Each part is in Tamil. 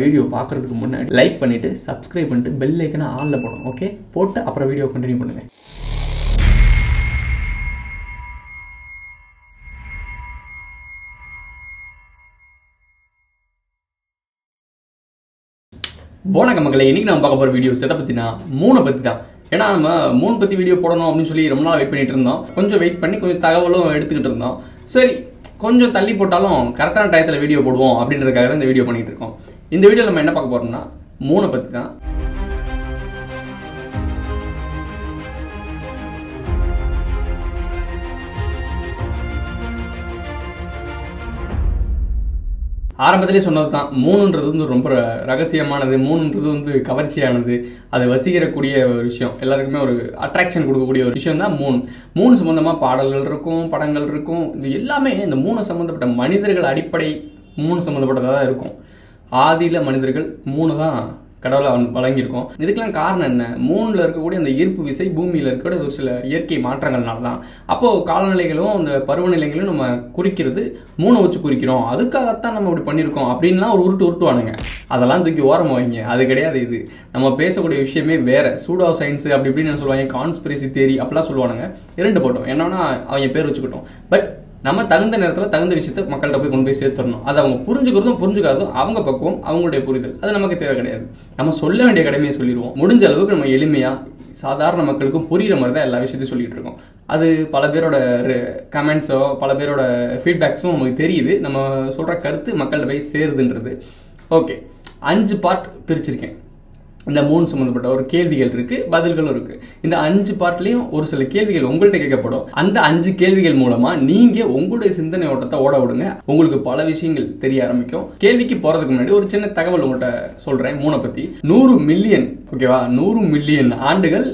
வீடியோ பார்க்குறதுக்கு முன்னாடி லைக் பண்ணிவிட்டு சப்ஸ்கிரைப் பண்ணிட்டு பெல் ஐக்கனை ஆனில் போடணும். ஓகே, போட்டு அப்புறம் வீடியோ கண்டினியூ பண்ணுங்கள். வணக்கம் மக்களே, இன்றைக்கி நம்ம பார்க்க போகிற வீடியோஸ் எதை பற்றினா மூணை பற்றி தான். ஏன்னா நம்ம மூணு பற்றி வீடியோ போடணும் அப்படின்னு சொல்லி ரொம்ப நாள் வெயிட் பண்ணிட்டு இருந்தோம். கொஞ்சம் வெயிட் பண்ணி கொஞ்சம் தகவலும் எடுத்துக்கிட்டு இருந்தோம். சரி, கொஞ்சம் தள்ளி போட்டாலும் கரெக்டான டயத்தில் வீடியோ போடுவோம் அப்படின்றதுக்காக தான் இந்த வீடியோ பண்ணிகிட்டு இருக்கோம். இந்த வீடியோவில் நம்ம என்ன பார்க்க போகிறோம்னா மூணை பற்றி தான். ஆரம்பத்திலே சொன்னது தான், மூணுன்றது வந்து ரொம்ப ரகசியமானது, மூணுன்றது வந்து கவர்ச்சியானது, அது வசீகரக்கூடிய ஒரு விஷயம், எல்லாருக்குமே ஒரு அட்ராக்ஷன் கொடுக்கக்கூடிய ஒரு விஷயம் தான் மூணு. மூணு சம்மந்தமாக பாடல்கள் இருக்கும், படங்கள் இருக்கும். இது எல்லாமே இந்த மூணு சம்மந்தப்பட்ட மனிதர்கள் அடிப்படை மூணு சம்மந்தப்பட்டதாக தான் இருக்கும். ஆதியில் மனிதர்கள் மூணு தான் கடவுளை வழங்கியிருக்கோம். இதுக்கெல்லாம் காரணம் என்ன? மூணில் இருக்கக்கூடிய அந்த ஈர்ப்பு விசை, பூமியில் இருக்கக்கூடிய ஒரு சில இயற்கை மாற்றங்கள்னால தான். அப்போது காலநிலைகளும் அந்த பருவநிலைகளும் நம்ம குறிக்கிறது மூணை வச்சு குறிக்கிறோம், அதுக்காகத்தான் நம்ம இப்படி பண்ணியிருக்கோம் அப்படின்லாம் ஒரு உருட்டுவானுங்க. அதெல்லாம் தூக்கி ஓரமாக வைங்க, அது கிடையாது. இது நம்ம பேசக்கூடிய விஷயமே வேறு. சூடோ சயின்ஸு அப்படி இப்படின்னு சொல்லுவாங்க, கான்ஸ்பிரசி தியரி அப்படிலாம் சொல்லுவானுங்க. இரண்டு போட்டோம், என்னன்னா அவங்க பேர் வச்சுக்கிட்டோம். பட் நம்ம தகுந்த நேரத்தில் தகுந்த விஷயத்தை மக்கள்கிட்ட போய் கொண்டு போய் சேர்த்துடணும். அது அவங்க புரிஞ்சுக்கிறதும் புரிஞ்சுக்காதும் அவங்க பக்குவம், அவங்களுடைய புரிதல், அது நமக்கு தேவை கிடையாது. நம்ம சொல்ல வேண்டிய கடமையை சொல்லிடுவோம். முடிஞ்ச அளவுக்கு நம்ம எளிமையாக சாதாரண மக்களுக்கும் புரிகிற மாதிரி தான் எல்லா விஷயத்தையும் சொல்லிட்டு இருக்கோம். அது பல பேரோட கமெண்ட்ஸோ பல பேரோட ஃபீட்பேக்ஸும் நமக்கு தெரியுது. நம்ம சொல்கிற கருத்து மக்கள்கிட்ட போய் சேருதுன்றது. Okay, 5 part பிரிச்சிருக்கேன். இந்த மூணு சம்மந்தப்பட்ட ஒரு கேள்விகள் இருக்குது, பதில்களும் இருக்குது. இந்த 5 பார்ட்லேயும் ஒரு சில கேள்விகள் உங்கள்கிட்ட கேட்கப்படும். அந்த 5 கேள்விகள் மூலமாக நீங்கள் உங்களுடைய சிந்தனை ஓட்டத்தை ஓட விடுங்க. உங்களுக்கு பல விஷயங்கள் தெரிய ஆரம்பிக்கும். கேள்விக்கு போகிறதுக்கு முன்னாடி ஒரு சின்ன தகவல் உங்கள்கிட்ட சொல்கிறேன் மூணை பற்றி. 100 மில்லியன், ஓகேவா, 100 மில்லியன் ஆண்டுகள்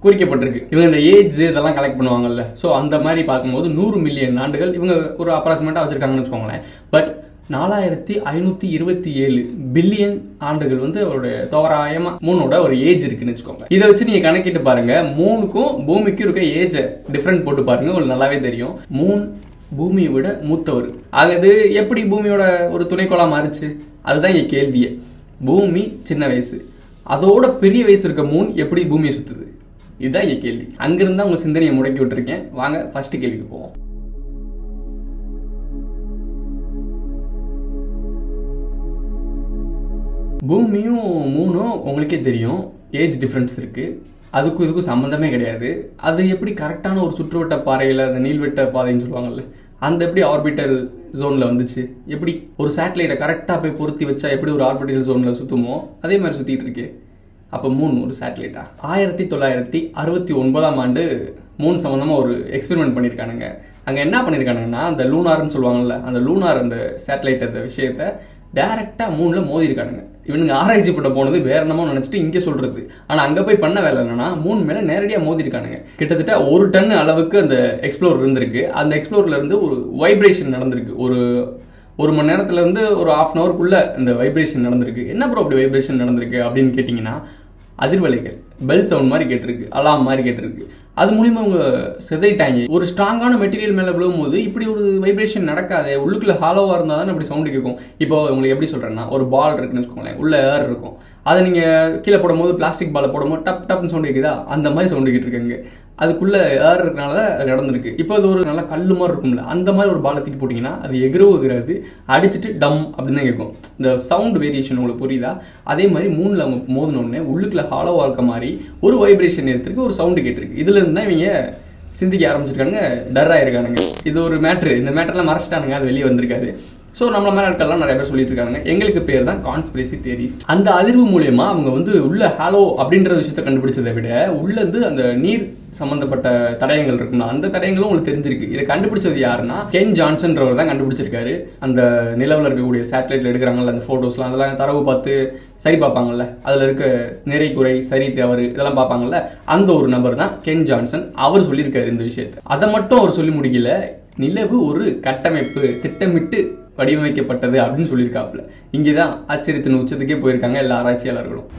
குறிக்கப்பட்டிருக்கு. இவங்க இந்த ஏஜ் இதெல்லாம் கலெக்ட் பண்ணுவாங்கல்ல, ஸோ அந்த மாதிரி பார்க்கும்போது 100 மில்லியன் ஆண்டுகள் இவங்க ஒரு அப்ராக்சிமேட்டாக வச்சுருக்காங்கன்னு வச்சுக்கோங்களேன். பட் 4527 பில்லியன் ஆண்டுகள் வந்து அவருடைய தோராயமாக மூணோட ஒரு ஏஜ் இருக்குன்னு வச்சுக்கோங்க. இதை வச்சு நீங்கள் கணக்கிட்டு பாருங்க, மூணுக்கும் பூமிக்கும் இருக்க ஏஜ் டிஃப்ரெண்ட் போட்டு பாருங்க, உங்களுக்கு நல்லாவே தெரியும். மூணு பூமியை விட மூத்தவர். அது எப்படி பூமியோட ஒரு துணைக்கோளா மாறுச்சு? அதுதான் என் கேள்வியே. பூமி சின்ன வயசு, அதோட பெரிய வயசு இருக்க மூணு எப்படி பூமியை சுத்துது? இதுதான் என் கேள்வி. அங்கிருந்தா உங்க சிந்தனையை முடக்கி விட்டுருக்கேன். வாங்க ஃபர்ஸ்ட் கேள்விக்கு போவோம். பூமியும் மூணும் உங்களுக்கே தெரியும், ஏஜ் டிஃப்ரென்ஸ் இருக்குது. அதுக்கும் இதுக்கும் சம்மந்தமே கிடையாது. அது எப்படி கரெக்டான ஒரு சுற்றுவட்ட பாறையில், அந்த நீள்வட்ட பாதைன்னு சொல்லுவாங்கல்ல, அந்த எப்படி ஆர்பிட்டல் ஜோனில் வந்துச்சு? எப்படி ஒரு சேட்டலைட்டை கரெக்டாக போய் பொருத்தி வச்சா எப்படி ஒரு ஆர்பிட்டல் ஜோனில் சுற்றுமோ அதே மாதிரி சுற்றிட்டு இருக்கு. அப்போ மூணு ஒரு சேட்டலைட்டா? 1969ஆம் ஆண்டு மூணு சம்மந்தமாக ஒரு எக்ஸ்பெரிமெண்ட் பண்ணியிருக்கானுங்க. அங்கே என்ன பண்ணியிருக்கானுங்கன்னா, அந்த லூனார்னு சொல்லுவாங்கல்ல, அந்த லூனார் அந்த சேட்டலைட் அந்த விஷயத்தை டைரெக்டாக மூணில் மோதி இருக்கானுங்க. இவனுங்க ஆராய்ச்சி பண்ண போனது வேற என்னமோ நினச்சிட்டு இங்கே சொல்கிறது. ஆனால் அங்கே போய் பண்ண வேலை என்னன்னா, மூணு மேலே நேரடியாக மோதி இருக்கானுங்க. கிட்டத்தட்ட 1 டன் அளவுக்கு அந்த எக்ஸ்ப்ளோர் இருந்திருக்கு. அந்த எக்ஸ்ப்ளோர்லேருந்து ஒரு வைப்ரேஷன் நடந்திருக்கு. ஒரு மணி நேரத்துலேருந்து ஒரு 1/2 ஹவருக்குள்ளே இந்த வைப்ரேஷன் நடந்திருக்கு. என்ன ப்ரோ அப்படி வைப்ரேஷன் நடந்திருக்கு அப்படின்னு கேட்டிங்கன்னா, அதிர்வலைகள், பெல் சவுண்ட் மாதிரி கேட்டிருக்கு, அலாம் மாதிரி கேட்டிருக்கு. அது மூலிமா அவங்க சிதறிட்டாங்க. ஒரு ஸ்ட்ராங்கான மெட்டீரியல் மேலே விழும்போது இப்படி ஒரு வைப்ரேஷன் நடக்காது. உள்ளுக்குள்ள ஹாலோவாக இருந்தால் தான் அப்படி சவுண்டு கேட்கும். இப்போ உங்களுக்கு எப்படி சொல்கிறேன்னா, ஒரு பால் இருக்குன்னு வச்சுக்கோங்களேன், உள்ள ஏர் இருக்கும். அதை நீங்கள் கீழே போடும்போது, பிளாஸ்டிக் பாலை போடும்போது டப் டப்னு சவுண்டு கேட்குதா? அந்த மாதிரி சவுண்டு கேட்டுருக்காங்க. அதுக்குள்ளே ஏர் இருக்கனால தான் அது நடந்திருக்கு. இப்போ அது ஒரு நல்லா கல் மாதிரி இருக்கும்ல, அந்த மாதிரி ஒரு பாலை தூக்கி போட்டிங்கன்னா அது எகிராது, அடிச்சுட்டு டம் அப்படின்னு தான் கேட்கும். இந்த சவுண்ட் வேரியேஷன் உங்களுக்கு புரியுதா? அதே மாதிரி மூணில் அவங்க மோதினோடனே உள்ளுக்குள்ள ஹாலோவாக இருக்க மாதிரி ஒரு வைப்ரேஷன் எடுத்துருக்கு, ஒரு சவுண்டு கேட்டிருக்கு. இதுல இருந்து தான் இவங்க சிந்திக்க ஆரம்பிச்சிருக்காங்க, டர் ஆயிருக்கானுங்க. இது ஒரு மேட்ரு. இந்த மேட்டர்லாம் மறைச்சிட்டானுங்க, அது வெளியே வந்திருக்காது. ஸோ நம்மள மாதிரி ஆட்கள்லாம் நிறைய பேர் சொல்லிட்டு இருக்காங்க. எங்களுக்கு பேர் தான் கான்ஸ்பிரசி தியரிஸ்ட். அந்த அதிர்வு மூலயமா அவங்க வந்து உள்ள ஹாலோ அப்படின்ற விஷயத்த கண்டுபிடிச்சதை விட உள்ள இருந்து அந்த நீர் சம்பந்தப்பட்ட தடயங்கள் இருக்குன்னா அந்த தடயங்களும் உங்களுக்கு தெரிஞ்சிருக்கு. இதை கண்டுபிடிச்சது யாருன்னா, கென் ஜான்சன்றவர் தான் கண்டுபிடிச்சிருக்காரு. அந்த நிலவில் இருக்கக்கூடிய சேட்டலைட்ல எடுக்கிறாங்கல்ல அந்த போட்டோஸ்லாம், அதெல்லாம் தரவு பார்த்து சரி பார்ப்பாங்கல்ல, அதில் இருக்க நிறை குறை சரி தவறு இதெல்லாம் பார்ப்பாங்கல்ல, அந்த ஒரு நபர் தான் கென் ஜான்சன். அவர் சொல்லியிருக்காரு இந்த விஷயத்தை. அதை மட்டும் அவர் சொல்லி முடிக்கல, நிலவு ஒரு கட்டமைப்பு, திட்டமிட்டு வடிவமைக்கப்பட்டது அப்படின்னு சொல்லியிருக்காப்புல. இங்கே தான் ஆச்சரியத்தின் உச்சத்துக்கே போயிருக்காங்க எல்லா ஆராய்ச்சியாளர்களும்.